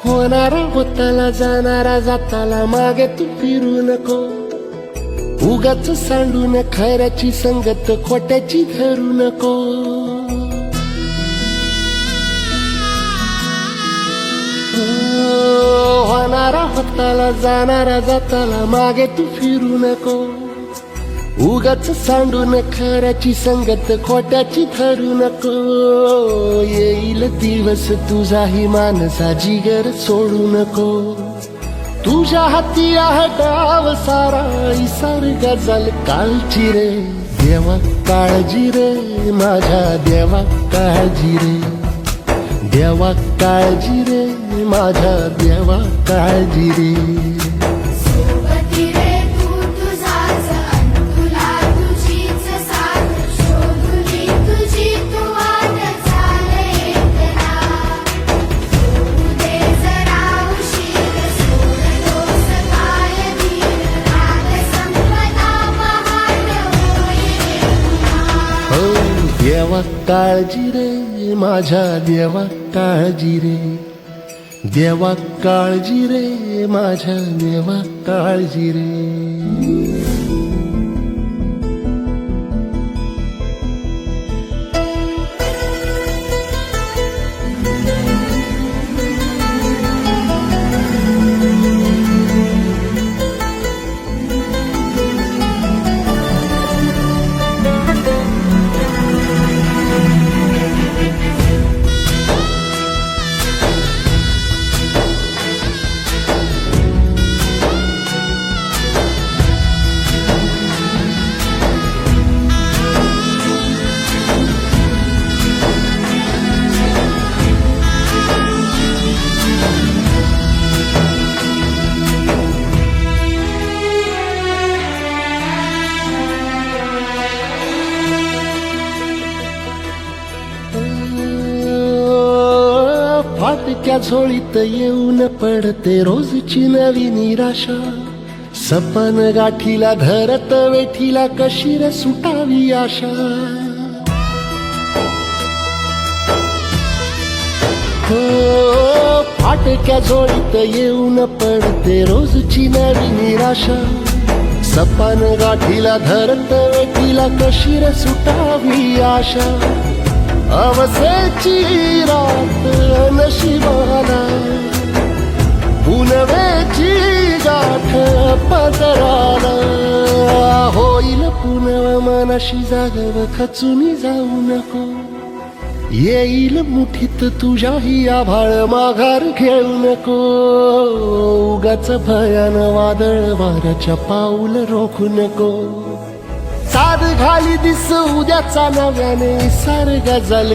होणारा होताला जाणारा जाताला मागे तू फिरू नको. उगाच सांडून खऱ्याची संगत खोट्याची धरू नको. होणारा होताला जाणारा जाताला मागे तू फिरू नको. उगाच सांडून खऱ्याची संगत खोट्याची धरू नको. येईल दिवस तुझाही मानसा जिगर सोडू नको. तुझ्या हाती आहे डाव सारा इसार गजल काळजी रे. देवा काळजी रे माझ्या देवा काळजी रे. देवा काळजी रे माझ्या देवा काळजी रे. सोबती रे तू तुझाच अन तुला तुझीच साथ. शोधुनी तुझी तू वाट चाल एकला. होऊ दे जरा उशीर सोडतोस काय धीर. राग संपला पहाट होईल पुन्हा. हो देवा काळजी रे माझ्या देवा काळजी रे. देवा काळजी रे माझ्या देवा काळजी रे. फाटक्या झोळीत येऊन पडते रोजची नवी निराशा. सपन गाठीला धरत वेठीला कशी रे सुटावी आशा. हो फाटक्या झोळीत येऊन पडते रोजची नवी निराशा. सपन गाठीला धरत वेठीला कशी रे सुटावी आशा. अवसेची रात नशिबाला पुनवेची गाठ पदराला. होईल पुनव मनाशी जागव खचून जाऊ नको. येईल मुठीत तुझ्याही आभाळ माघार घेऊ नको. उगाच भयान वादळ वाऱ्याच्या पाऊल रोखू नको. साध घाली दिस उद्याचा नव्याने सार गजल